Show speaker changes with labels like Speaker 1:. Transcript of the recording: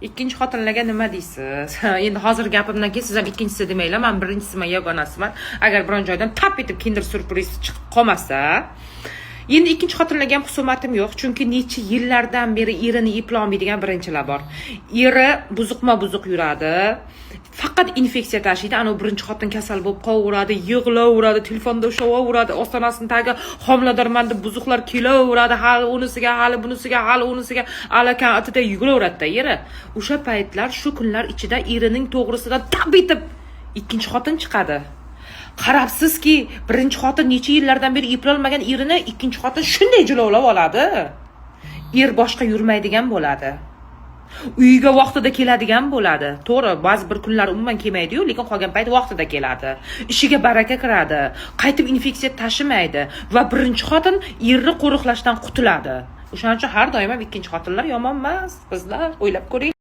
Speaker 1: Ikkinchi xotinlarga nima deysiz? Endi hozir gapimdan keyin siz ham ikkinchisi demanglar, men birinchisiman, yagonasiman. Agar biron joydan tap etib Kinder surpriz chiqib qolmasa, endi ikkinchi xotinlarga ham husumatim yo'q, chunki necha yillardan beri erini eplolmaydigan birinchilar bor. Eri buzuqma-buzuq yuradi. Faqat infeksiya tashiydi. Ana birinchi xotin kasal bo'lib qolaveradi, yig'laveradi, telefonda ushlaveradi, ostonasining tagiga homiladorman deb buzuqlar kelaveradi, hali unisiga, hali bunisiga, hali unisiga, alakan atida yuguraveradi-da eri. O'sha paytlar, shu kunlar ichida erining to'g'risidan tab etib ikkinchi xotin chiqadi. Qarabsizki, birinchi xotin necha yillardan beri eplolmagan erini ikkinchi xotin shunday jilovlab oladi. Er boshqa yurmaydigan bo'ladi. Uyiga vaqtida keladigan bo'ladi. To'g'ri, ba'zi bir kunlar umuman kelmaydi-yu, lekin qolgan payt vaqtida keladi. Ishiga baraka kiradi, qaytib infeksiya tashimaydi va birinchi xotin erni qo'riqlashdan qutuladi. O'shaning uchun har doim ham ikkinchi xotinlar yomon emas, qizlar, o'ylab ko'ring.